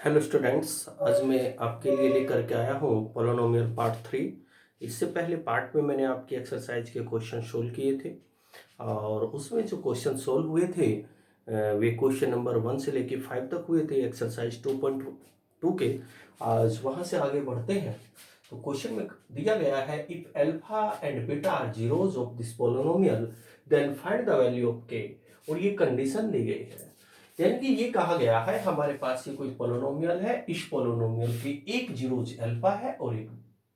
Hello students, आज मैं आपके लिए लेकर के आया हूँ पोलिनोमियल पार्ट 3। इससे पहले पार्ट में मैंने आपकी एक्सरसाइज के क्वेश्चन सोल्व किए थे और उसमें जो क्वेश्चन सोल्व हुए थे वे क्वेश्चन नंबर 1 से लेके 5 तक हुए थे एक्सरसाइज 2.2 के। आज वहाँ से आगे बढ़ते हैं। तो क्वेश्चन में दिया गया है if alpha and beta are zeros of this polynomial then find the value of K. और ये कंडीशन दी गई है, यानी कि ये कहा गया है हमारे पास ये कोई पोलिनोमियल है, इस पोलिनोमियल की एक जीरोज अल्फा है और एक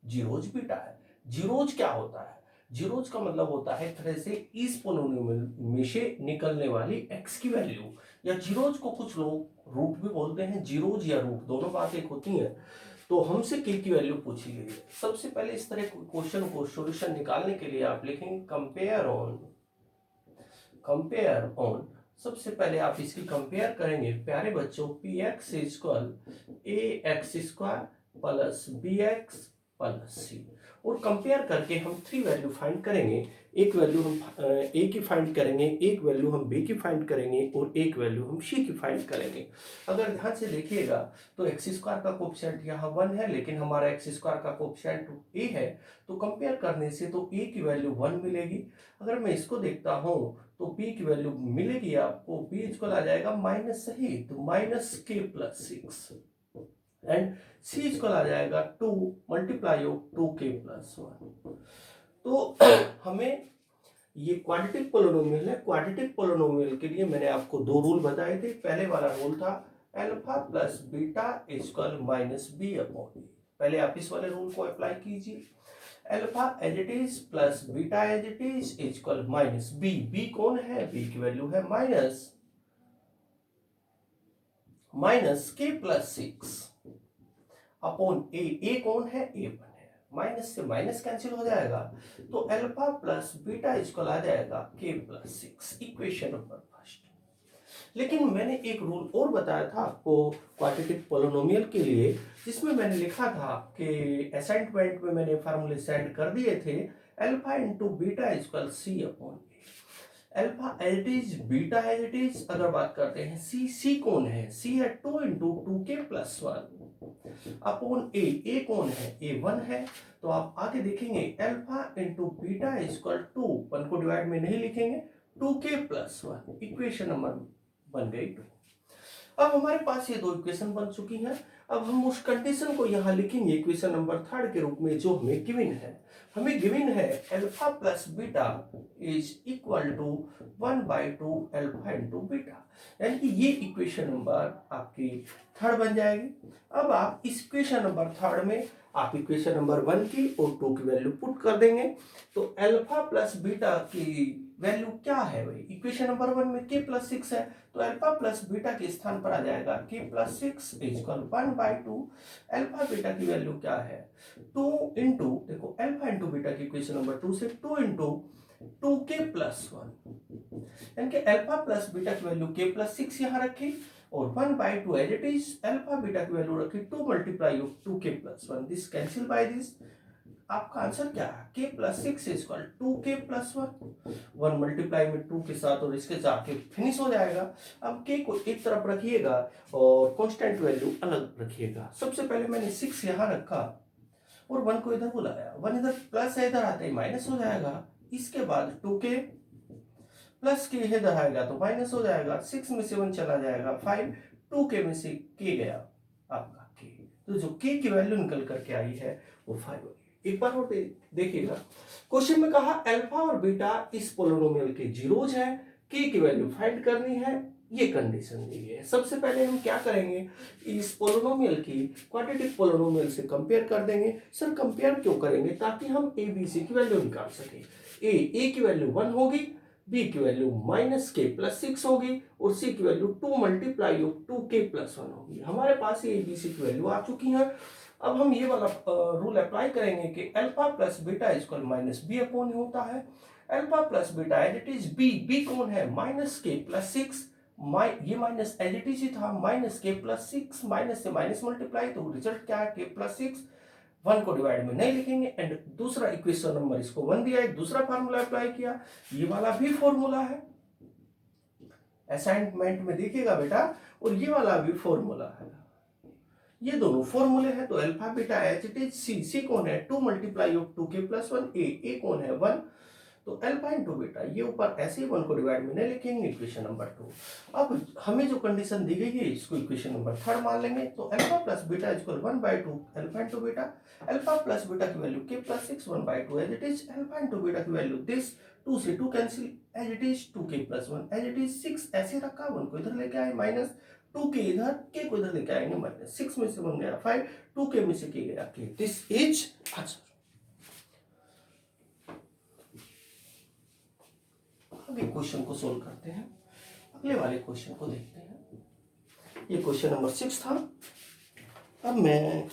जीरोज बीटा है। जीरोज क्या होता है? जीरोज का मतलब होता है तरह से इस पोलिनोमियल में से निकलने वाली एक्स की वैल्यू, या जीरोज को कुछ लोग रूट भी बोलते हैं। जीरोज या रूट दोनों बातें एक होती हैं। तो हमसे के की वैल्यू पूछी गई है। सबसे पहले इस तरह क्वेश्चन को सॉल्यूशन निकालने के लिए आप लिखेंगे कंपेयर ऑन। सबसे पहले आप इसकी कंपेयर करेंगे प्यारे बच्चों, P X equal A X square plus B X plus C, और कंपेयर करके हम 3 वैल्यू फाइंड करेंगे। एक वैल्यू हम ए की फाइंड करेंगे, एक वैल्यू हम बी की फाइंड करेंगे और एक वैल्यू हम सी की फाइंड करेंगे। अगर ध्यान से देखिएगा तो एक्स स्क्वायर का कोएफिशिएंट यहाँ 1 है, लेकिन हमारा एक्स स्क्वायर का कोएफिशिएंट ए है, तो कंपेयर करने से तो ए की वैल्यू 1 मिलेगी। अगर मैं इसको देखता हूँ तो p की वैल्यू मिलेगी आपको, p इक्वल आ जाएगा माइनस, सही, तो minus K plus 6 and c equal आ जाएगा 2 मल्टीप्लाई ऑफ 2k प्लस 1। तो हमें ये क्वाड्रेटिक पोलिनोमियल है। क्वाड्रेटिक पोलिनोमियल के लिए मैंने आपको 2 रूल बताए थे। पहले वाला रूल था alpha plus beta equal minus B upon A. पहले आप इस वाले रूल को अप्लाई कीजिए। Alpha as it is plus beta as it is equal minus B. B कौन है? बी की वैल्यू है माइनस के प्लस 6 अपॉन ए। ए कौन है? ए 1 है। माइनस से माइनस कैंसिल हो जाएगा, तो अल्फा प्लस बीटा इक्वल आ जाएगा के प्लस 6, इक्वेशन नंबर फर्स्ट। लेकिन मैंने एक रूल और बताया था आपको क्वाड्रेटिक पोलिनोमियल के लिए, जिसमें मैंने लिखा था कि असाइनमेंट में मैंने फार्मूले सेंड कर दिए थे। Alpha into beta equal C upon A. Alpha as it is, beta as it is. अगर बात करते हैं सी कौन है? सी है 2 इंटू 2k प्लस 1 अपॉन ए कौन है? ए 1 है। तो आप आगे देखेंगे अल्फा इंटू बीटा इक्वल 2, 1 को डिवाइड में नहीं लिखेंगे, 2k प्लस 1, इक्वेशन नंबर बन गई 2। अब हमारे पास ये 2 इक्वेशन बन चुकी हैं। अब हम उस कंडीशन को यहाँ लिखेंगे इक्वेशन नंबर 3 के रूप में, जो हमें गिवन है। हमें गिवन है alpha plus beta is equal to 1/2 alpha into beta, यानी कि ये इक्वेशन नंबर आपकी 3 बन जाएगी। अब आप इस इक्वेशन नंबर 3 में आप इक्वेशन नंबर 1 की और 2 की वैल्यू पुट कर देंगे। तो अल्फा प्लस बीटा की वैल्यू क्या है भाई? इक्वेशन नंबर 1 में k प्लस 6 है, तो अल्फा प्लस बीटा के स्थान पर आ जाएगा k plus 6 equal 1/2। Alpha beta की वैल्यू क्या है? 2 इंटू, देखो अल्फा इंटू बीटा की इक्वेशन नंबर 2 से 2 इंटू 2k प्लस 1, यानी कि अल्फा प्लस बीटा की वैल्यू k प्लस 6 यहाँ रखी और 1/2 as it is. Alpha beta की वैल्यू रखी 2 multiply of 2k plus 1, this cancel by this. आपका आंसर क्या है? k plus 6 equal 2k plus 1 multiply में 2 के साथ और इसके साथ के फिनिश हो जाएगा। अब k को एक तरफ रखिएगा और कांस्टेंट वैल्यू अलग रखिएगा। सबसे पहले मैंने 6 यहाँ रखा और 1 को इधर बुलाया, 1 इधर प्लस है, इधर आते ही माइनस हो जाएगा। इसके बाद 2k प्लस के इधर आएगा तो माइनस हो जाएगा, 6 में से 1 चला जाएगा 5, 2k में से k गया आपका k, तो जो k की वैल्यू निकल करके आई है वो 5 हो गई। एक बार और देखिएगा, क्वेश्चन में कहा अल्फा और बीटा इस पोलिनोमियल के जीरोज है, k की वैल्यू फाइंड करनी है, ये कंडीशन दी है। सबसे पहले हम क्या करेंगे, इस पोलिनोमियल की क्वाड्रेटिक पोलिनोमियल से कंपेयर कर देंगे। सर कंपेयर क्यों करेंगे? ताकि हम ए बी सी की वैल्यू निकाल सके। ए की वैल्यू 1 होगी, बी की वैल्यू माइनस के प्लस 6 होगी और सी की value 2 multiply of 2k plus 1 होगी। हमारे पास ये बी सी की वैल्यू आ चुकी है। अब हम ये वाला रूल अप्लाई करेंगे कि alpha plus beta equal minus B upon होता है। Alpha plus beta as it is, B कौन है? माइनस के प्लस 6, ये माइनस एज इट इज ही था, माइनस के प्लस 6, माइनस से माइनस मल्टीप्लाई, तो रिजल्ट क्या है? के प्लस 6। 1 को डिवाइड में नहीं लिखेंगे एंड दूसरा इक्वेशन नंबर इसको 1 दिया है, दूसरा फार्मूला अप्लाई किया, ये वाला भी फॉर्मूला है, असाइनमेंट में देखिएगा बेटा, और ये वाला भी फॉर्मूला है। ये दोनों फॉर्मूले हैं, तो alpha beta as it is. C कौन है 2 मल्टीप्लाई ऑफ 2k+1, ए कौन है 1, तो अल्फा इंटू बीटा, ये ऊपर ऐसे ही 1 को डिवाइड में नहीं लिखेंगे, इक्वेशन नंबर 2। अब हमें जो कंडीशन दी गई है इसको इक्वेशन नंबर 3 मान लेंगे, तो alpha plus beta equal 1/2 alpha into beta, alpha plus beta की value k+6 1/2 as it is, alpha into beta की वैल्यू दिस 2 से 2 cancel as it is, 2k+1 as it is, 6 ऐसे रखा, 1 को इधर लेके आए माइनस, 2 के इधर, के को इधर लेके आएंगे माइनस, 6 में से बन गया 5, 2k में से के गया k, दिस इज आंसर। आगे क्वेश्चन को सोल्व करते हैं, अगले वाले क्वेश्चन को देखते हैं। ये क्वेश्चन नंबर 6 था। अब मैं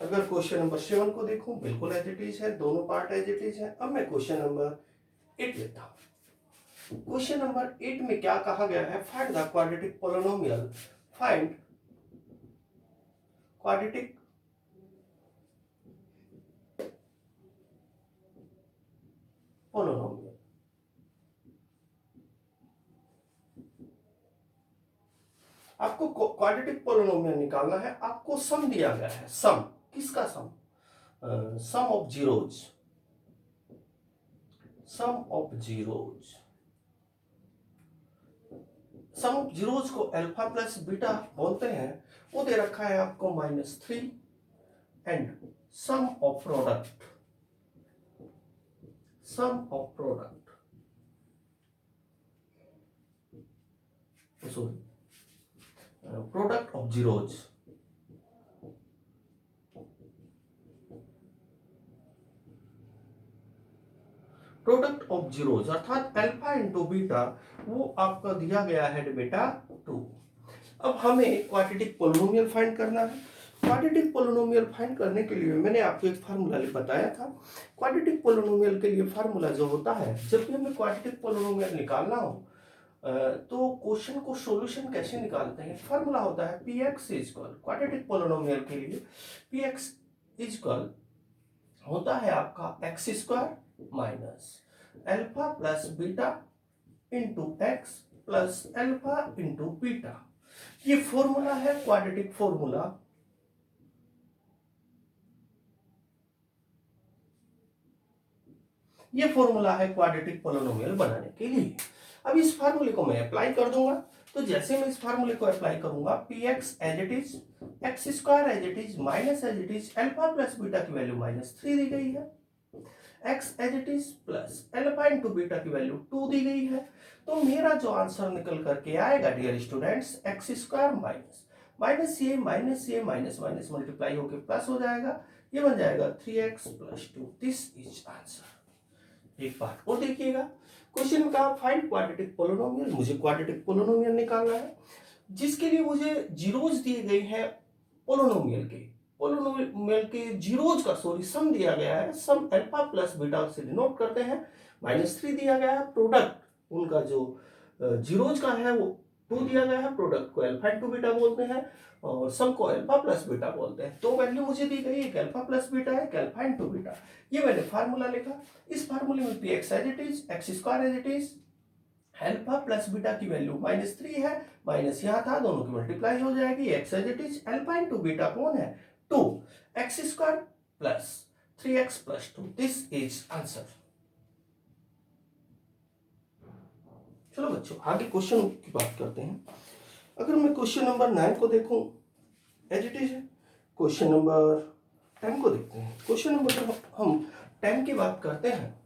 अगर क्वेश्चन नंबर 7 को देखूं, बिल्कुल एज इट इज है, दोनों पार्ट एज इट इज है। अब मैं क्वेश्चन नंबर 8 लेता हूं। क्वेश्चन नंबर 8 में क्या कहा गया है, find the quadratic polynomial, find quadratic polynomial. आपको क्वाड्रेटिक पोलिनोमियल निकालना है, आपको सम दिया गया है। सम किसका sum? Sum of zeros, sum of zeros, sum of zeros को अल्फा प्लस बीटा बोलते हैं। वो दे रखा है आपको -3 and sum of product, sum of product, sorry product of zeros, product of zeros अर्थात अल्फा इंटू बीटा, वो आपका दिया गया है बेटा 2। अब हमें क्वाड्रेटिक पोलिनोमियल फाइंड करना है। क्वाड्रेटिक पोलिनोमियल फाइंड करने के लिए मैंने आपको एक फार्मूला बताया था। क्वाड्रेटिक पोलिनोमियल के लिए फार्मूला जो होता है, जब भी हमें क्वाड्रेटिक पोलिनोमियल निकालना हो तो क्वेश्चन को सॉल्यूशन कैसे निकालते हैं, फार्मूला होता है px इक्वल, क्वाड्रेटिक पोलिनोमियल के लिए px इक्वल होता है आपका x² minus alpha plus beta into X plus alpha into beta. ये फॉर्मूला है क्वाड्रेटिक फॉर्मूला। ये फॉर्मूला है क्वाड्रेटिक पोलिनोमियल बनाने के लिए। अब इस फार्मूले को मैं अप्लाई कर दूंगा, तो जैसे मैं इस फार्मूले को अप्लाई करूंगा, px as it is, x² as it is, minus as it is, alpha plus beta की वैल्यू -3 दी गई है, x as it is plus alpha into beta की वैल्यू 2 दी गई है। तो मेरा जो आंसर निकल करके आएगा डियर स्टूडेंट्स, x² माइनस ये माइनस माइनस मल्टीप्लाई होकर प्लस हो जाएगा, ये बन जाएगा 3x + 2। This is answer. एक बात और देखिएगा, क्वेश्चन में कहा फाइंड क्वाड्रेटिक पोलिनोमियल, मुझे क्वाड्रेटिक पोलिनोमियल निकालना है, जिसके लिए मुझे जीरोज दिए गए हैं पोलिनोमियल के जीरोज का सम दिया गया है। सम अल्फा प्लस बीटा से डिनोट करते हैं, -3 दिया गया है। प्रोडक्ट उनका जो जीरोज का है वो 2 दिया गया है, प्रोडक्ट को अल्फा इंटू बीटा बोलते हैं और सम को अल्फा प्लस बीटा बोलते हैं। तो वैल्यू मुझे दी गई, एक अल्फा प्लस बीटा है, एक अल्फा इंटू बीटा। ये मैंने फार्मूला लिखा। इस फार्मूले में px as it is, x² as it is, alpha plus beta की वैल्यू -3 है, माइनस यहाँ था, दोनों की मल्टीप्लाई हो जाएगी, x as it is, alpha into beta कौन है 2, x² plus 3x + 2। This is answer. चलो बच्चों आगे क्वेश्चन की बात करते हैं। अगर मैं क्वेश्चन नंबर 9 को देखूं, एज इट इज है। क्वेश्चन नंबर 10 को देखते हैं। क्वेश्चन नंबर जब हम 10 की बात करते हैं,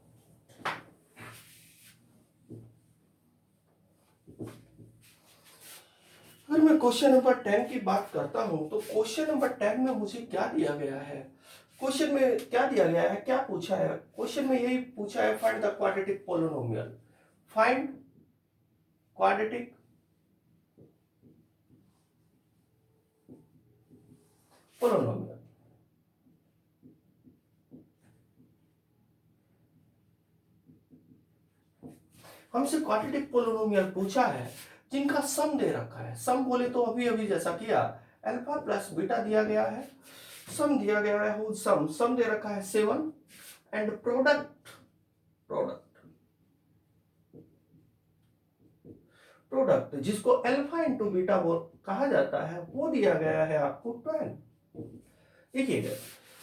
अगर मैं क्वेश्चन नंबर 10 की बात करता हूं, तो क्वेश्चन नंबर 10 में मुझे क्या दिया गया है, क्वेश्चन में क्या दिया गया है, क्या पूछा है क्वेश्चन में, यही पूछा है find the quadratic polynomial, find quadratic polynomial. हमसे क्वाड्रेटिक पोलिनोमियल पूछा है जिनका सम दे रखा है। सम बोले तो अभी अभी जैसा किया, अल्फा प्लस बीटा दिया गया है, सम दिया गया है, होल सम दे रखा है 7 एंड प्रोडक्ट प्रोडक्ट जिसको अल्फा इंटू बीटा वो कहा जाता है वो दिया गया है आपको 12। देखिएगा,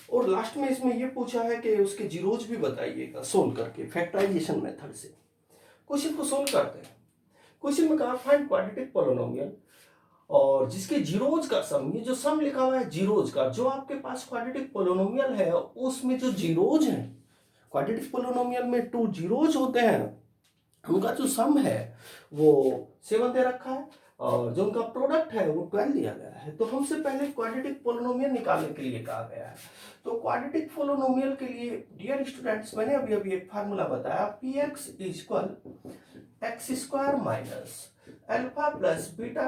और लास्ट में इसमें ये पूछा है कि उसके जीरोज भी बताइएगा सोल्व करके फैक्टराइजेशन मेथड से। क्वेश्चन को सोल्व करते हैं। क्वेश्चन में कहा फाइंड क्वाड्रेटिक पोलिनोमियल और जिसके जीरोज का सम, ये जो सम लिखा हुआ है जीरोज का, जो आपके पास क्वाड्रेटिक पोलिनोमियल है उसमें जो जीरोज हैं, क्वाड्रेटिक पोलिनोमियल में 2 जीरोज होते हैं, उनका जो सम है वो 7 दे रखा है और जो उनका प्रोडक्ट है वो 12 दिया गया है। तो हमसे पहले क्वाड्रेटिक पोलिनोमियल निकालने के लिए कहा गया है। तो क्वाड्रेटिक पोलिनोमियल के लिए डियर स्टूडेंट्स, मैंने अभी अभी एक फार्मूला बताया, P X equal x square minus alpha plus beta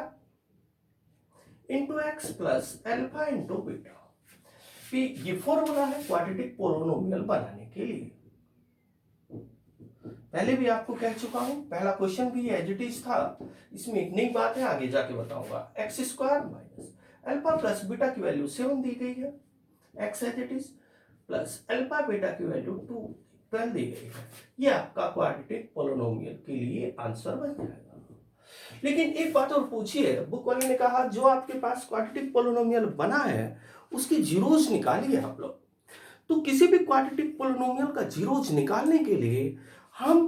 into X plus alpha into beta. ये फॉर्मूला है क्वाड्रेटिक पोलिनोमियल बनाने के लिए। पहले भी आपको कह चुका हूं, पहला क्वेश्चन भी एज इट इज था, इसमें एक नई बात है आगे जाके बताऊंगा। X square minus alpha plus beta की वैल्यू 7 दी गई है, X as it is, plus alpha beta की वैल्यू 12 दी गई है। ये आपका क्वाड्रेटिक पोलिनोमियल के लिए आंसर बन जाएगा। लेकिन एक बात और पूछिए, बुक वाले ने कहा जो आपके पास क्वाड्रेटिक पोलिनोमियल बना है उसकी जीरोज निकालिए आप लोग। तो किसी भी क्वाड्रेटिक पोलिनोमियल का जीरोज निकालने के लिए हम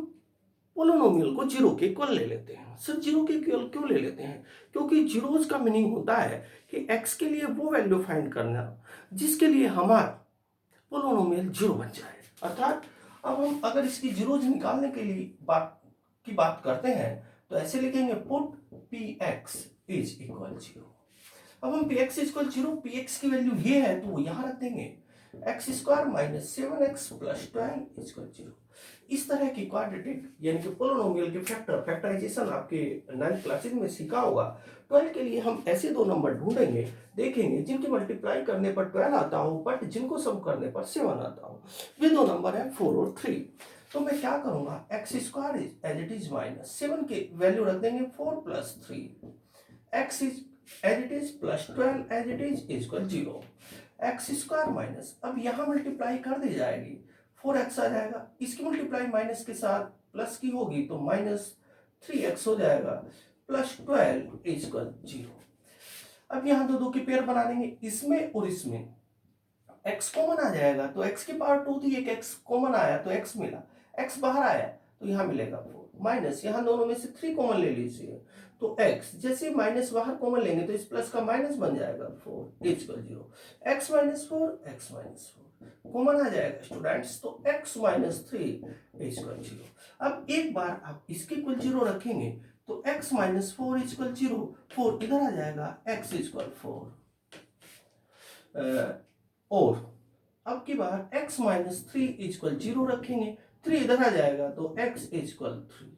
पोलिनोमियल को जीरो के इक्वल ले लेते हैं। सिर्फ जीरो के इक्वल क्यों ले लेते हैं? क्योंकि जीरोज का मीनिंग होता है कि एक्स के लिए वो वैल्यू फाइंड करना जिसके लिए हमारा पोलिनोमियल जीरो बन जाए। अर्थात अब हम अगर इसकी जीरोज निकालने के लिए बात करते हैं तो ऐसे लिखेंगे put P x is equal zero. अब हम P X equal zero, P x की वैल्यू ये है तो वो यहां रख देंगे, x square minus 7x plus 12 equal zero. इस तरह की क्वाड्रेटिक यानी कि पोलिनोमियल के फैक्टराइजेशन आपके 9th क्लासेज में सीखा होगा। 12 के लिए हम ऐसे दो नंबर ढूंढेंगे, देखेंगे जिनकी मल्टीप्लाई करने पर 12 आता हो बट जिनको सम करने पर 7 आता हो। वे दो नंबर है 4 और 3। तो मैं क्या करूंगा, X square as it is minus 7 की वैल्यू रख देंगे 4 plus 3, X is as it is plus 12 as it is equal zero. X square minus, अब यहां मल्टीप्लाई कर दी जाएगी, 4x आ जाएगा, इसकी मल्टीप्लाई माइनस के साथ प्लस की होगी तो माइनस 3x हो जाएगा, प्लस 12 इक्वल जीरो। अब यहां दो की पेयर बना देंगे, इसमें और इसमें x कॉमन आ जाएगा तो x की पावर 2 थी, एक x कॉमन आया तो x मिला, x बाहर आया तो यहां मिलेगा 4, माइनस यहां दोनों में से 3 कॉमन ले लीजिए तो x, जैसे माइनस बाहर कॉमन लेंगे तो इस प्लस का माइनस बन जाएगा 4 equal zero. x minus 4, x minus 4 common आ जाएगा स्टूडेंट्स तो x माइनस 3 इक्वल जीरो। अब एक बार आप इसके इक्वल जीरो रखेंगे तो x माइनस 4 इक्वल जीरो, 4 इधर आ जाएगा, x इक्वल 4 और अब की बार x माइनस 3 इक्वल जीरो रखेंगे, 3 इधर आ जाएगा तो x इक्वल 3।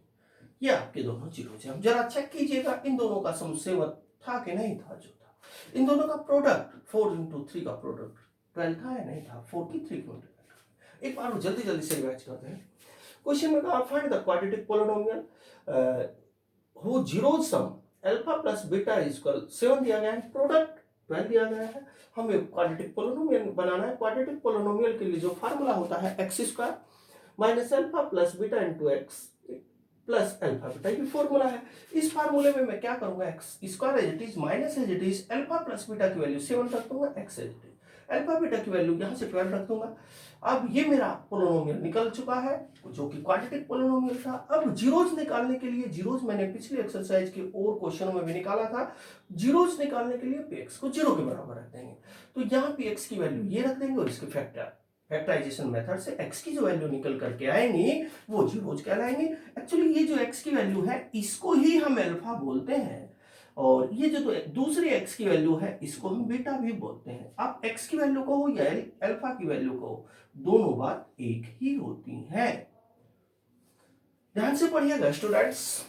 ये आपके दोनों जीरो थे। अब जरा चेक कीजिएगा इन दोनों का सम 7 था कि नहीं था। जो था इन दोनों का प्रोडक्ट 4 इंटू 3 का प्रोडक्ट 12 था या नहीं था, 4 की 3 की। एक बार जल्दी जल्दी से रिवाइज करते हैं। क्वेश्चन में कहा find the quadratic polynomial who zeros sum alpha plus beta equal 7 दिया गया है, प्रोडक्ट 12 दिया गया है। हमें क्वाड्रेटिक पोलिनोमियल बनाना है। क्वाड्रेटिक पोलिनोमियल के लिए जो फार्मूला होता है X square minus alpha plus beta into X plus alpha beta, ये फॉर्मूला है। इस फार्मूले में मैं क्या करूंगा, X square as it is minus as it is alpha plus beta की वैल्यू 7 रख दूंगा, X as it is alpha beta की वैल्यू यहां से 12 रख दूंगा। अब ये मेरा पोलिनोमियल निकल चुका है जो कि क्वाड्रेटिक पोलिनोमियल था। अब जीरोज निकालने के लिए, जीरोज मैंने पिछली एक्सरसाइज के और क्वेश्चनों में भी निकाला था, जीरोज निकालने के लिए पीएक्स को जीरो के बराबर रख देंगे। तो यहाँ पीएक्स की वैल्यू ये रख देंगे और इसके फैक्टराइजेशन मेथड से x की जो वैल्यू निकल करके आएंगी वो जीरोज कहलाएंगे। एक्चुअली ये जो x की वैल्यू है इसको ही हम अल्फा बोलते हैं और ये जो दूसरी x की वैल्यू है इसको हम बीटा भी बोलते हैं। आप x की वैल्यू को या अल्फा की वैल्यू को, दोनों बात एक ही होती है। ध्यान से पढ़िएगा स्टूडेंट्स।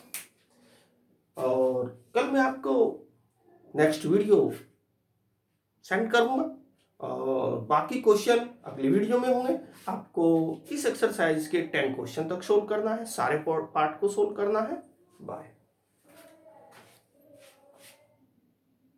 और कल मैं आपको नेक्स्ट वीडियो सेंड करूंगा और बाकी क्वेश्चन अगली वीडियो में होंगे। आपको इस एक्सरसाइज के 10 क्वेश्चन तक सोल्व करना है, सारे पार्ट को सोल्व करना है। बाय।